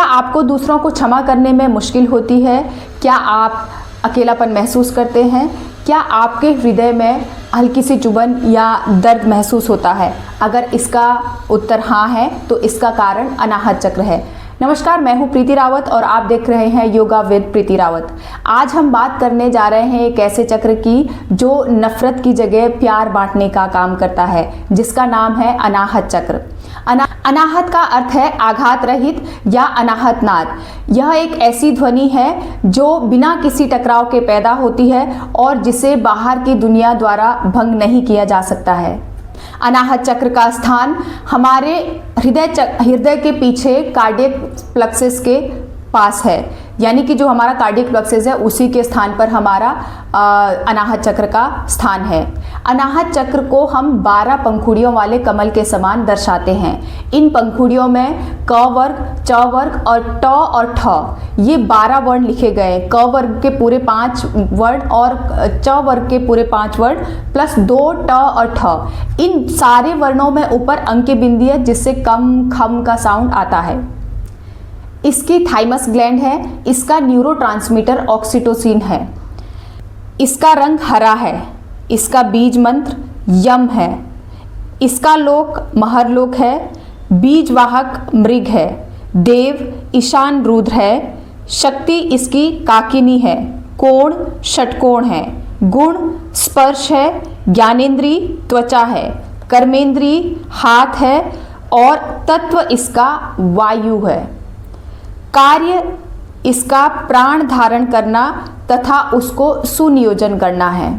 क्या आपको दूसरों को क्षमा करने में मुश्किल होती है? क्या आप अकेलापन महसूस करते हैं? क्या आपके हृदय में हल्की सी चुभन या दर्द महसूस होता है? अगर इसका उत्तर हाँ है तो इसका कारण अनाहत चक्र है। नमस्कार, मैं हूँ प्रीति रावत और आप देख रहे हैं योगा विद प्रीति रावत। आज हम बात करने जा रहे हैं एक ऐसे चक्र की जो नफरत की जगह प्यार बांटने का काम करता है, जिसका नाम है अनाहत चक्र। अनाहत का अर्थ है आघात रहित या अनाहत नाद। यह एक ऐसी ध्वनि है जो बिना किसी टकराव के पैदा होती है और जिसे बाहर की दुनिया द्वारा भंग नहीं किया जा सकता है। अनाहत चक्र का स्थान हमारे हृदय के पीछे कार्डियक प्लेक्सस के पास है, यानी कि जो हमारा कार्डियक प्लेक्सस है उसी के स्थान पर हमारा अनाहत चक्र का स्थान है। अनाहत चक्र को हम 12 पंखुड़ियों वाले कमल के समान दर्शाते हैं। इन पंखुड़ियों में क वर्ग, च वर्ग और ट और ठ ये 12 वर्ण लिखे गए। क वर्ग के पूरे 5 वर्ण और च वर्ग के पूरे 5 वर्ण प्लस 2 ट और ठ। इन सारे वर्णों में ऊपर अंक की बिंदी है जिससे कम खम का साउंड आता है। इसकी थाइमस ग्लैंड है। इसका न्यूरोट्रांसमीटर ऑक्सीटोसिन है। इसका रंग हरा है। इसका बीज मंत्र यम है। इसका लोक महरलोक है। बीज वाहक मृग है। देव ईशान रुद्र है। शक्ति इसकी काकिनी है। कोण षटकोण है। गुण स्पर्श है। ज्ञानेंद्री त्वचा है। कर्मेंद्री हाथ है और तत्व इसका वायु है। कार्य इसका प्राण धारण करना तथा उसको सुनियोजन करना है।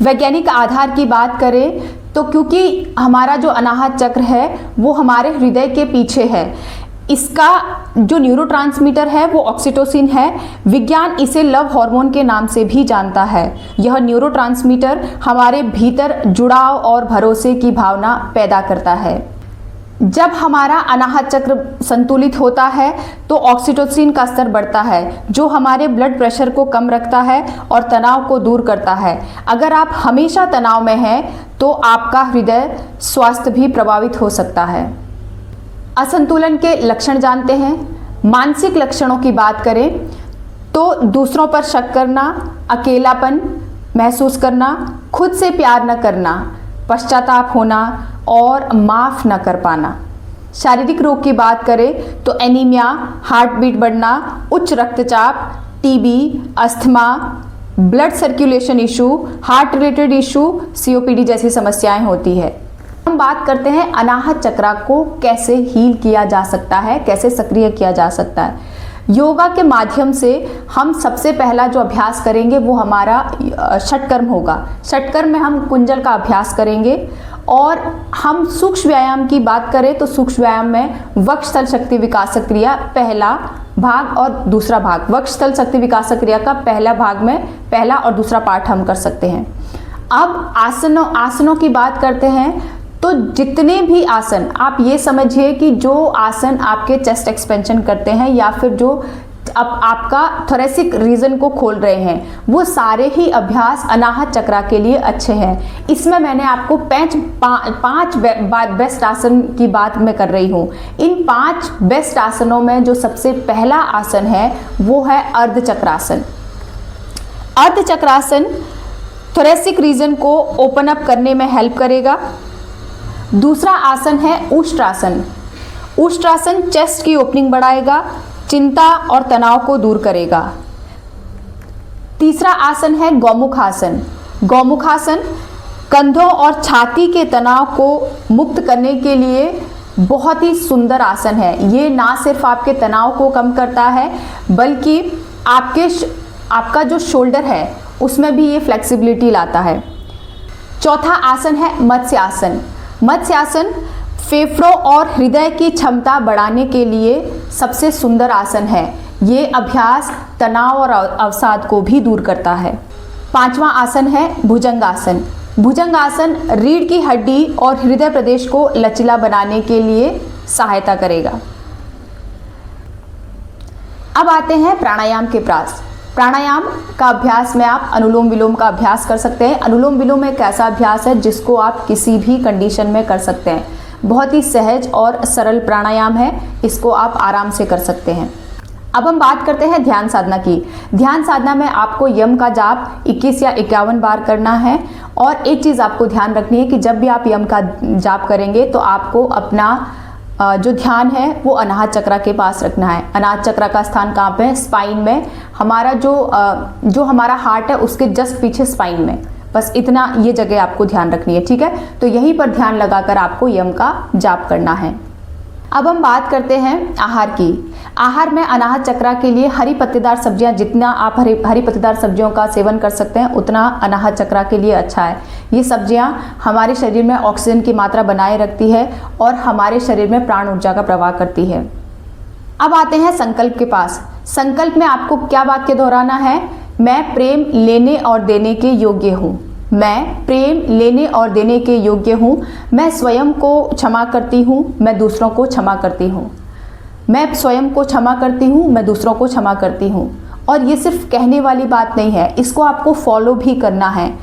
वैज्ञानिक आधार की बात करें तो क्योंकि हमारा जो अनाहत चक्र है वो हमारे हृदय के पीछे है, इसका जो न्यूरोट्रांसमीटर है वो ऑक्सीटोसिन है। विज्ञान इसे लव हार्मोन के नाम से भी जानता है। यह न्यूरोट्रांसमीटर हमारे भीतर जुड़ाव और भरोसे की भावना पैदा करता है। जब हमारा अनाहत चक्र संतुलित होता है तो ऑक्सीटोसिन का स्तर बढ़ता है, जो हमारे ब्लड प्रेशर को कम रखता है और तनाव को दूर करता है। अगर आप हमेशा तनाव में हैं तो आपका हृदय स्वास्थ्य भी प्रभावित हो सकता है। असंतुलन के लक्षण जानते हैं। मानसिक लक्षणों की बात करें तो दूसरों पर शक करना, अकेलापन महसूस करना, खुद से प्यार न करना, पश्चाताप होना और माफ़ न कर पाना। शारीरिक रोग की बात करें तो एनीमिया, हार्ट बीट बढ़ना, उच्च रक्तचाप, TB, asthma, blood circulation issue, heart related issue, COPD जैसी समस्याएं होती है। हम बात करते हैं अनाहत चक्र को कैसे हील किया जा सकता है, कैसे सक्रिय किया जा सकता है। योगा के माध्यम से हम सबसे पहला जो अभ्यास करेंगे वो हमारा षटकर्म होगा। षटकर्म में हम कुंजल का अभ्यास करेंगे और हम सूक्ष्म व्यायाम की बात करें तो सूक्ष्म व्यायाम में वक्षस्थल शक्ति विकास क्रिया पहला भाग और दूसरा भाग, वक्षस्थल शक्ति विकास क्रिया का पहला भाग में पहला और दूसरा पार्ट हम कर सकते हैं। अब आसनों की बात करते हैं तो जितने भी आसन, आप ये समझिए कि जो आसन आपके चेस्ट एक्सपेंशन करते हैं या फिर जो अब आपका थोरेसिक रीजन को खोल रहे हैं, वो सारे ही अभ्यास अनाहत चक्र के लिए अच्छे हैं। इसमें मैंने आपको पांच बेस्ट आसन की बात मैं कर रही हूँ। इन 5 बेस्ट आसनों में जो सबसे पहला आसन है वो है अर्ध चक्रासन। अर्ध चक्रासन थोरेसिक रीजन को ओपन अप करने में हेल्प करेगा। दूसरा आसन है उष्ट्रासन। उष्ट्रासन चेस्ट की ओपनिंग बढ़ाएगा, चिंता और तनाव को दूर करेगा। तीसरा आसन है गौमुखासन। गौमुखासन कंधों और छाती के तनाव को मुक्त करने के लिए बहुत ही सुंदर आसन है। ये ना सिर्फ आपके तनाव को कम करता है बल्कि आपका जो शोल्डर है उसमें भी ये फ्लेक्सिबिलिटी लाता है। चौथा आसन है मत्स्यासन। मत्स्यासन फेफड़ों और हृदय की क्षमता बढ़ाने के लिए सबसे सुंदर आसन है। ये अभ्यास तनाव और अवसाद को भी दूर करता है। 5वां आसन है भुजंगासन। भुजंगासन रीढ़ की हड्डी और हृदय प्रदेश को लचीला बनाने के लिए सहायता करेगा। अब आते हैं प्राणायाम के पास। प्राणायाम का अभ्यास में आप अनुलोम विलोम का अभ्यास कर सकते हैं। अनुलोम विलोम एक ऐसा अभ्यास है जिसको आप किसी भी कंडीशन में कर सकते हैं। बहुत ही सहज और सरल प्राणायाम है, इसको आप आराम से कर सकते हैं। अब हम बात करते हैं ध्यान साधना की। ध्यान साधना में आपको यम का जाप 21 या 51 बार करना है। और एक चीज़ आपको ध्यान रखनी है कि जब भी आप यम का जाप करेंगे तो आपको अपना जो ध्यान है वो अनाहत चक्र के पास रखना है। अनाहत चक्र का स्थान कहाँ पे है? स्पाइन में। हमारा जो हमारा हार्ट है उसके जस्ट पीछे स्पाइन में, बस इतना ये जगह आपको ध्यान रखनी है, ठीक है। तो यहीं पर ध्यान लगाकर आपको यम का जाप करना है। अब हम बात करते हैं आहार की। आहार में अनाहत चक्र के लिए हरी पत्तेदार सब्जियां, जितना आप हरी पत्तेदार सब्जियों का सेवन कर सकते हैं उतना अनाहत चक्र के लिए अच्छा है। ये सब्जियां हमारे शरीर में ऑक्सीजन की मात्रा बनाए रखती है और हमारे शरीर में प्राण ऊर्जा का प्रवाह करती है। अब आते हैं संकल्प के पास। संकल्प में आपको क्या वाक्य दोहराना है? मैं प्रेम लेने और देने के योग्य हूँ। मैं प्रेम लेने और देने के योग्य हूँ। मैं स्वयं को क्षमा करती हूँ, मैं दूसरों को क्षमा करती हूँ। मैं स्वयं को क्षमा करती हूँ, मैं दूसरों को क्षमा करती हूँ। और ये सिर्फ कहने वाली बात नहीं है, इसको आपको फॉलो भी करना है।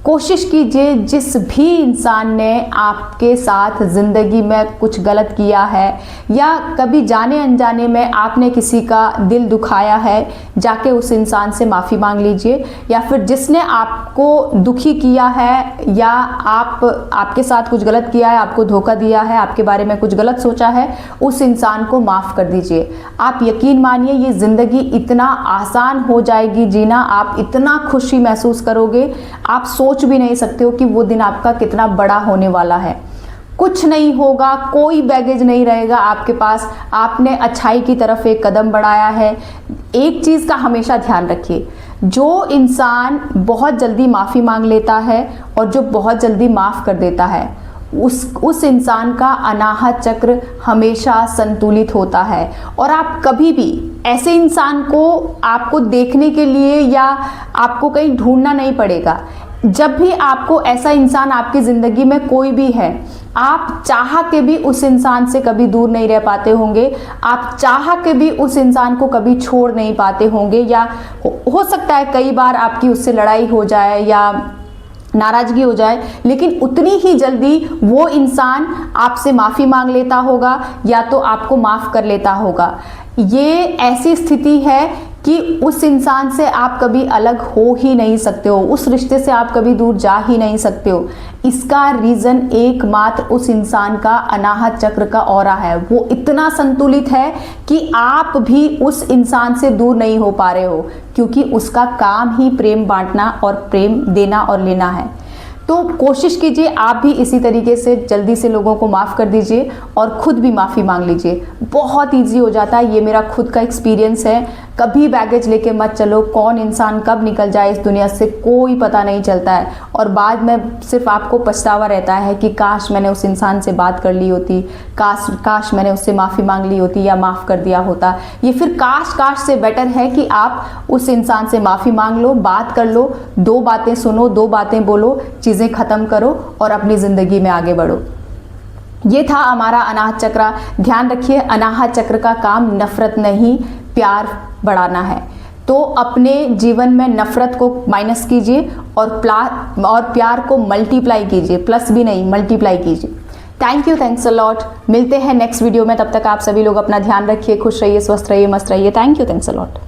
कोशिश कीजिए जिस भी इंसान ने आपके साथ ज़िंदगी में कुछ गलत किया है या कभी जाने अनजाने में आपने किसी का दिल दुखाया है, जाके उस इंसान से माफ़ी मांग लीजिए। या फिर जिसने आपको दुखी किया है या आपके साथ कुछ गलत किया है, आपको धोखा दिया है, आपके बारे में कुछ गलत सोचा है, उस इंसान को माफ़ कर दीजिए। आप यकीन मानिए ये ज़िंदगी इतना आसान हो जाएगी जीना, आप इतना खुशी महसूस करोगे, आप सोच भी नहीं सकते हो कि वो दिन आपका कितना बड़ा होने वाला है। कुछ नहीं होगा, कोई बैगेज नहीं रहेगा आपके पास, आपने अच्छाई की तरफ एक कदम बढ़ाया है। एक चीज़ का हमेशा ध्यान रखिए, जो इंसान बहुत जल्दी माफ़ी मांग लेता है और जो बहुत जल्दी माफ़ कर देता है, उस इंसान का अनाहत चक्र हमेशा संतुलित होता है। और आप कभी भी ऐसे इंसान को आपको देखने के लिए या आपको कहीं ढूंढना नहीं पड़ेगा। जब भी आपको ऐसा इंसान आपकी ज़िंदगी में कोई भी है, आप चाह के भी उस इंसान से कभी दूर नहीं रह पाते होंगे, आप चाह के भी उस इंसान को कभी छोड़ नहीं पाते होंगे, या हो सकता है कई बार आपकी उससे लड़ाई हो जाए या नाराज़गी हो जाए, लेकिन उतनी ही जल्दी वो इंसान आपसे माफ़ी मांग लेता होगा या तो आपको माफ़ कर लेता होगा। ये ऐसी स्थिति है कि उस इंसान से आप कभी अलग हो ही नहीं सकते हो, उस रिश्ते से आप कभी दूर जा ही नहीं सकते हो। इसका रीज़न एकमात्र उस इंसान का अनाहत चक्र का ऑरा है। वो इतना संतुलित है कि आप भी उस इंसान से दूर नहीं हो पा रहे हो, क्योंकि उसका काम ही प्रेम बांटना और प्रेम देना और लेना है। तो कोशिश कीजिए आप भी इसी तरीके से जल्दी से लोगों को माफ़ कर दीजिए और ख़ुद भी माफ़ी मांग लीजिए। बहुत ईजी हो जाता है, ये मेरा खुद का एक्सपीरियंस है। कभी बैगेज लेके मत चलो, कौन इंसान कब निकल जाए इस दुनिया से कोई पता नहीं चलता है, और बाद में सिर्फ आपको पछतावा रहता है कि काश मैंने उस इंसान से बात कर ली होती, काश मैंने उससे माफ़ी मांग ली होती या माफ़ कर दिया होता। ये फिर काश से बेटर है कि आप उस इंसान से माफ़ी मांग लो, बात कर लो, 2 बातें सुनो, 2 बातें बोलो, चीज़ें ख़त्म करो और अपनी ज़िंदगी में आगे बढ़ो। ये था हमारा अनाहत चक्र। ध्यान रखिए, अनाहत चक्र का काम नफ़रत नहीं, प्यार बढ़ाना है। तो अपने जीवन में नफ़रत को माइनस कीजिए और प्यार को मल्टीप्लाई कीजिए, प्लस भी नहीं मल्टीप्लाई कीजिए। Thanks a lot. मिलते हैं नेक्स्ट वीडियो में, तब तक आप सभी लोग अपना ध्यान रखिए, खुश रहिए, स्वस्थ रहिए, मस्त रहिए। Thanks a lot.